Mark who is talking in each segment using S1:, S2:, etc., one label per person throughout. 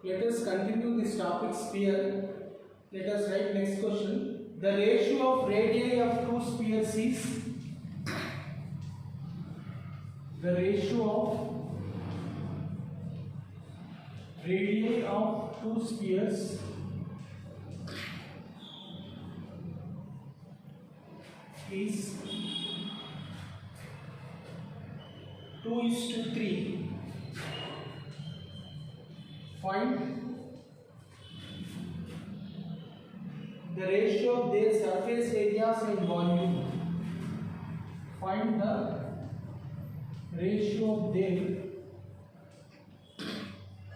S1: Let us continue this topic sphere. Let us write next question. The ratio of radii of two spheres is the ratio of radii of two spheres is 2:3. Find the ratio of their surface areas and volume. Find the ratio of their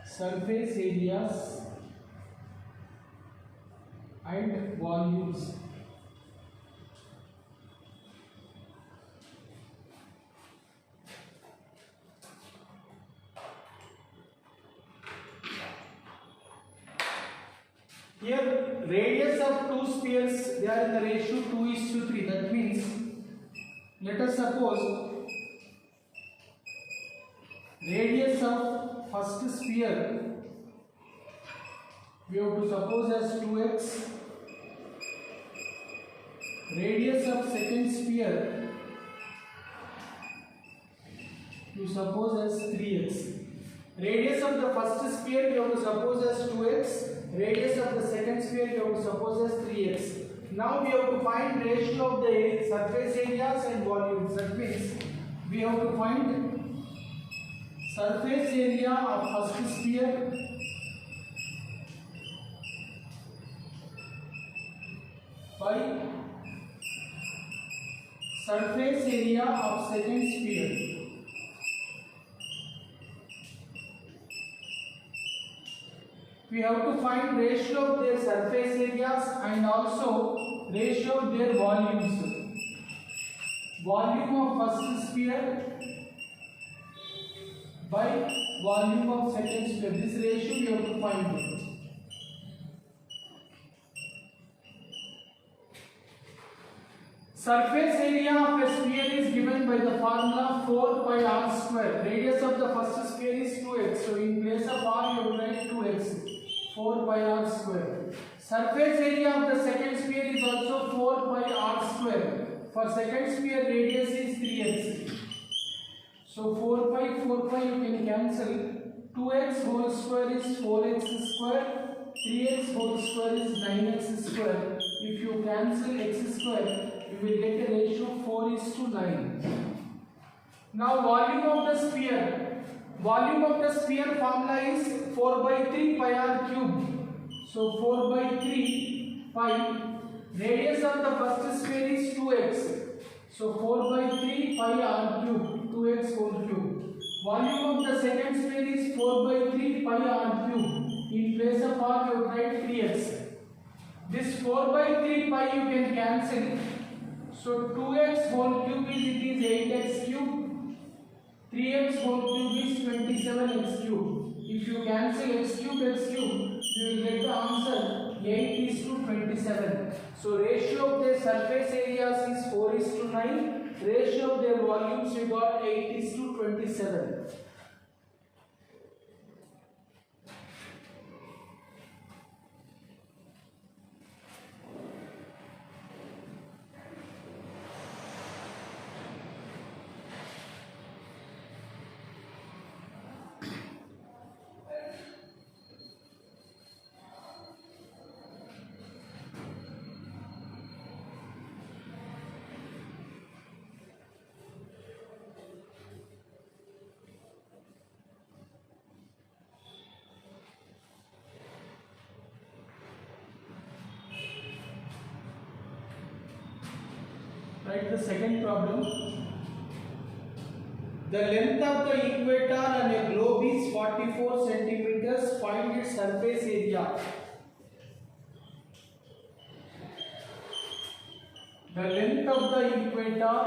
S1: surface areas and volumes. Here radius of two spheres, they are in the ratio 2:3. That means let us suppose radius of first sphere we have to suppose as 2x, radius of second sphere you suppose as 3x. Radius of the first sphere we have to suppose as 2x, radius of the second sphere we have to suppose as 3x. Now we have to find ratio of the surface areas and volumes. That means we have to find surface area of first sphere by surface area of second sphere. We have to find ratio of their surface areas and also ratio of their volumes. Volume of first sphere by volume of second sphere. This ratio we have to find. Surface area of a sphere is given by the formula 4 pi r square. Radius of the first sphere is 2x. So in place of r you have to write 2x. 4 pi r square. Surface area of the second sphere is also 4 pi r square. For second sphere radius is 3x. So 4 pi you can cancel. 2x whole square is 4x square. 3x whole square is 9x square. If you cancel x square, you will get a ratio 4:9. Now volume of the sphere. Volume of the sphere formula is 4 by 3 pi r cube. So 4 by 3 pi. Radius of the first sphere is 2x. So 4 by 3 pi r cube. 2x whole cube. Volume of the second sphere is 4 by 3 pi r cube. In place of r you write 3x. This 4 by 3 pi you can cancel. So 2x whole cube is 8x cube. 3x whole cube is 27x cube. If you cancel x cube, you will get the answer 8:27. So ratio of their surface areas is 4:9. Ratio of their volumes you got 8:27. Write the second problem. The length of the equator on a globe is 44 centimeters. Find its surface area. The length of the equator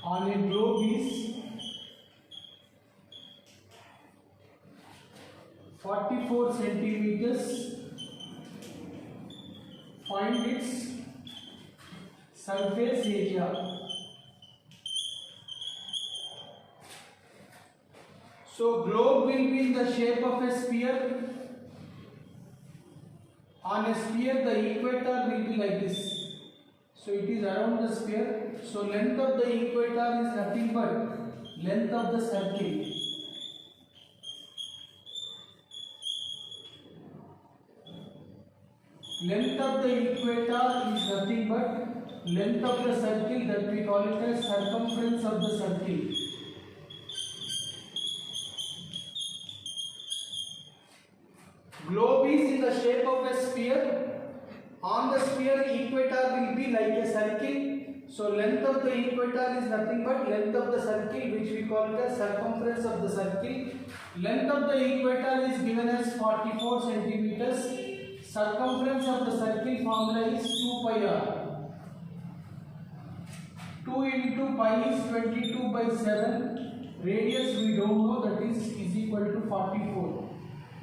S1: on a globe is 44 centimeters. Find its surface area. So globe will be in the shape of a sphere. On a sphere, the equator will be like this. So it is around the sphere. So length of the equator is nothing but length of the circle. Length of the equator is nothing but length of the circle, that we call it as circumference of the circle. Globe is in the shape of a sphere. On the sphere, equator will be like a circle. So length of the equator is nothing but length of the circle, which we call it as circumference of the circle. Length of the equator is given as 44 centimeters. Circumference of the circle formula is 2 pi r. 2 into pi is 22 by 7. Radius we don't know, that is equal to 44.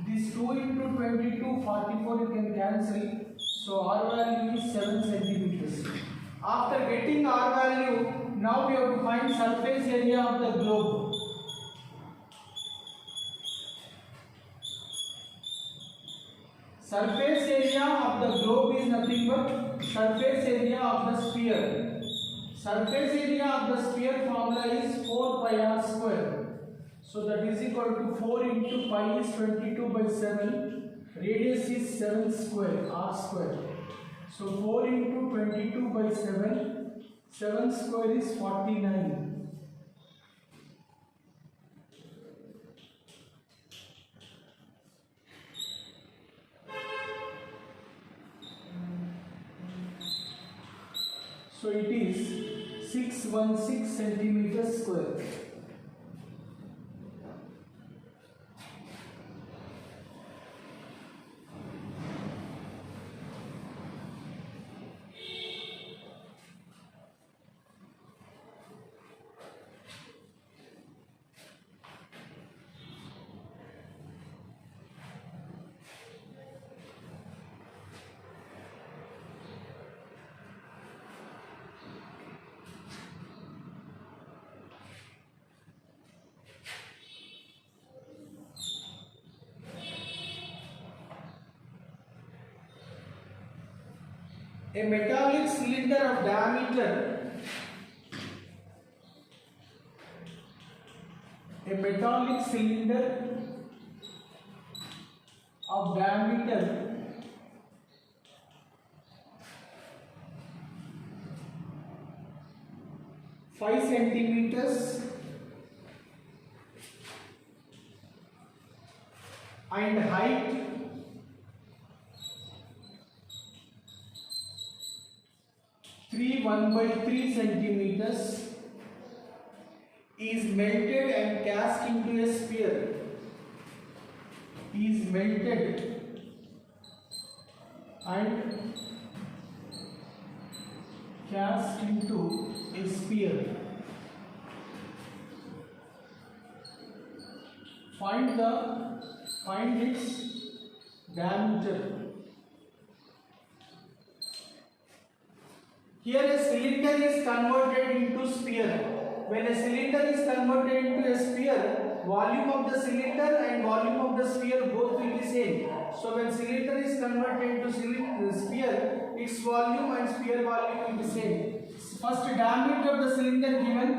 S1: This 2 into 22, 44 you can cancel. So R value is 7 centimeters. After getting R value, now we have to find surface area of the globe. Surface area of the globe is nothing but surface area of the sphere. Surface area of the sphere formula is 4 pi r square. So that is equal to 4 into pi is 22 by 7. Radius is 7 square, r square. So 4 into 22 by 7. 7 square is 49. So it is 616 centimeters square. A metallic cylinder of diameter of diameter 5 centimeters and height 1/3 centimeters is melted and cast into a sphere. Is melted and cast into a sphere. Find its diameter. Here a cylinder is converted into sphere. When a cylinder is converted into a sphere, volume of the cylinder and volume of the sphere both will be same. So when cylinder is converted into sphere, its volume and sphere volume will be same. First diameter of the cylinder given.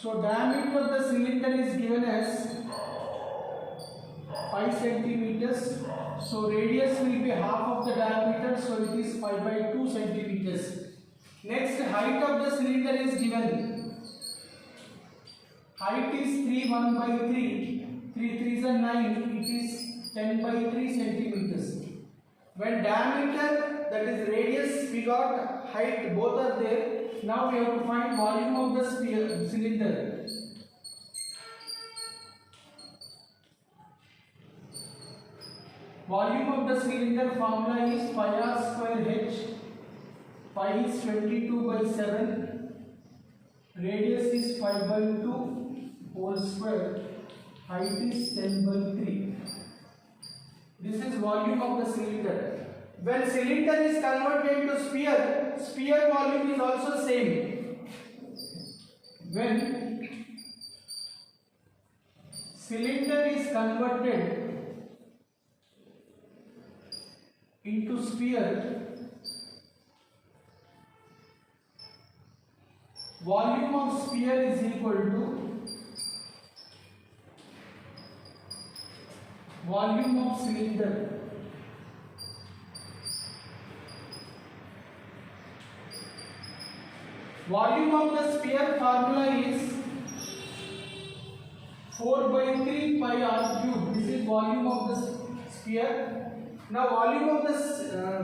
S1: So diameter of the cylinder is given as 5 centimeters. So radius will be half of the diameter, so it is 5/2 centimeters. Next, height of the cylinder is given. Height is 3 3s are 9, it is 10/3 centimeters. When diameter, that is radius, we got height, both are there. Now we have to find volume of the cylinder. Volume of the cylinder formula is pi r square h. Pi is 22 by 7. Radius is 5/2 whole square. Height is 10/3. This is volume of the cylinder. When cylinder is converted to sphere, sphere volume is also same. when cylinder is converted into sphere, volume of sphere is equal to volume of cylinder. Volume of the sphere formula is 4 by 3 pi r cube. This is volume of the sphere. Now volume of the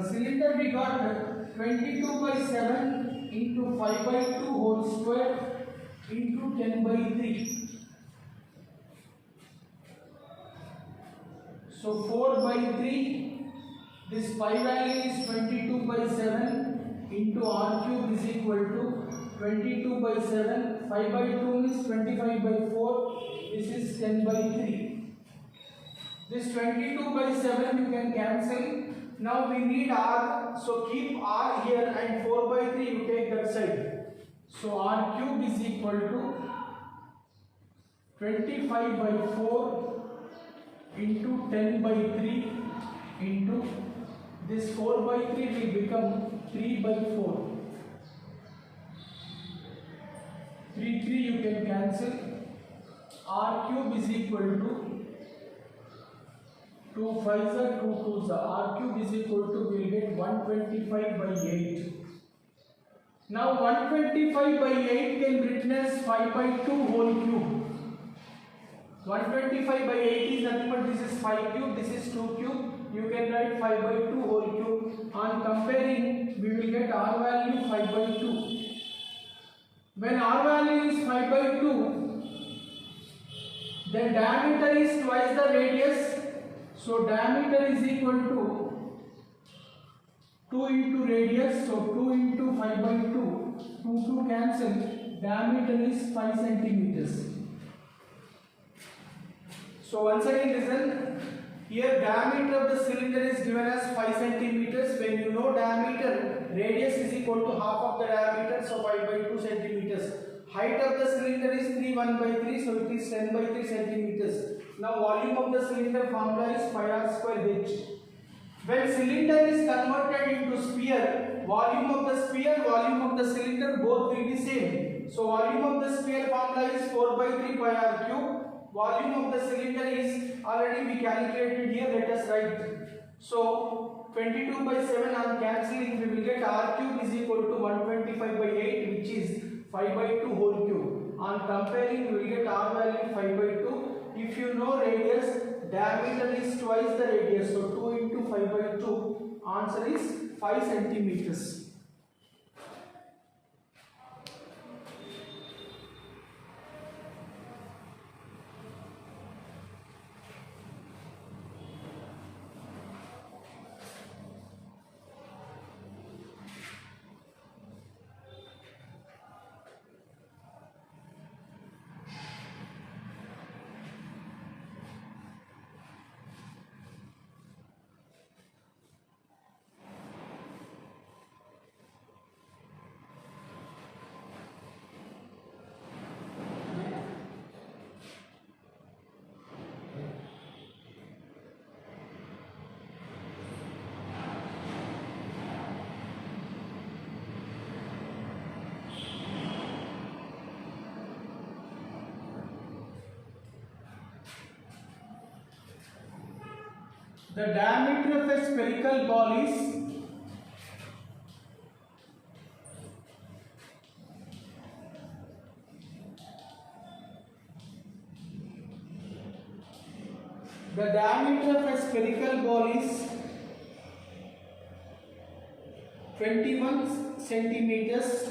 S1: cylinder we got 22 by 7 into 5 by 2 whole square into 10 by 3. So 4 by 3, this pi value is 22 by 7 into r cube is equal to 22 by 7, 5 by 2 is 25 by 4, this is 10 by 3. This 22 by 7 you can cancel. Now we need r, so keep r here and 4 by 3 you take that side. So r cube is equal to 25 by 4 into 10 by 3 into this 4 by 3 will become 3 by 4. 3 you can cancel. R cube is equal to 2 5s are 2 2s. R cube is equal to, we will get 125 by 8. Now 125 by 8 can be written as 5 by 2 whole cube. 125 by 8 is nothing but this is 5 cube, this is 2 cube. You can write 5 by 2 whole cube. On comparing, we will get r value 5 by 2. When r value is 5 by 2, then diameter is twice the radius. So diameter is equal to 2 into radius. So 2 into 5 by 2. 2 cancel. Diameter is 5 centimeters. So once again listen. Here diameter of the cylinder is given as 5 centimeters. When you know diameter, radius is equal to half of the diameter, so 5 by 2 centimeters. Height of the cylinder is 3 1 by 3, so it is 10 by 3 centimeters. Now volume of the cylinder formula is pi r square h. When cylinder is converted into sphere, volume of the cylinder both will be same. So volume of the sphere formula is 4 by 3 pi r cube. Volume of the cylinder is already we calculated here, let us write. So 22 by 7 on cancelling we will get r cube is equal to 125 by 8 which is 5 by 2 whole cube. On comparing we will get r value 5 by 2. If you know radius, diameter is twice the radius, so 2 into 5 by 2, answer is 5 centimeters. The diameter of a spherical ball is The diameter of a spherical ball is 21 centimeters.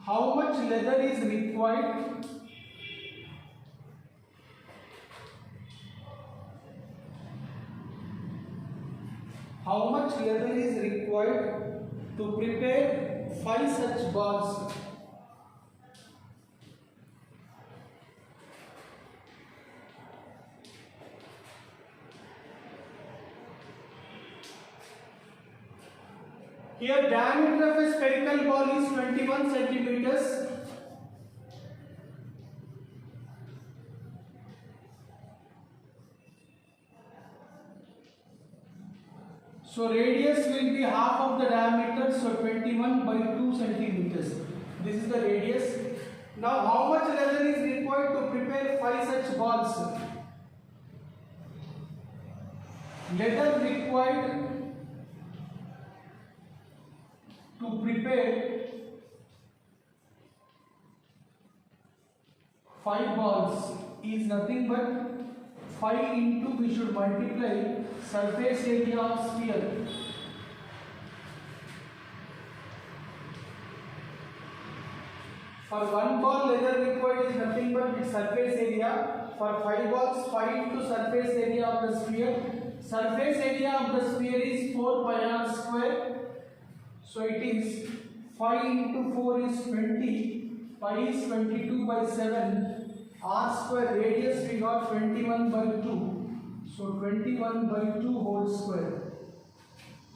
S1: How much leather is required? How much leather is required to prepare 5 such balls? Here diameter of a spherical ball is 21 centimeters. So radius will be half of the diameter, so 21 by 2 centimeters. This is the radius. Now how much leather is required to prepare 5 such balls? Leather required to prepare 5 balls is nothing but 5 into, we should multiply surface area of sphere. For 1 ball leather required is nothing but its surface area. For 5 balls, 5 into surface area of the sphere. Surface area of the sphere is 4 pi r square. So it is 5 into 4 is 20. Pi is 22 by 7. R square radius we got 21 by 2. So 21 by 2 whole square.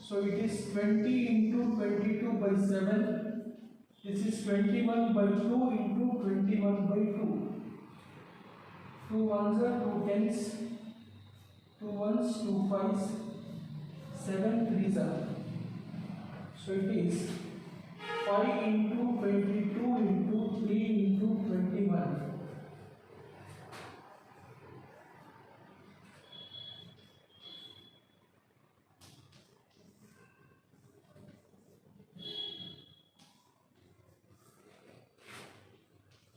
S1: So it is 20 into 22 by 7. This is 21 by 2 into 21 by 2. 2 ones are 2 tens. 2 ones, 2 fives, 7 threes are. So it is 5 into 22 into 3 into 21.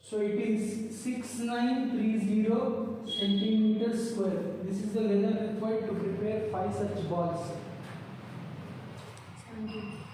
S1: So it is 6930 centimeters square. This is the leather required to prepare 5 such balls. 17.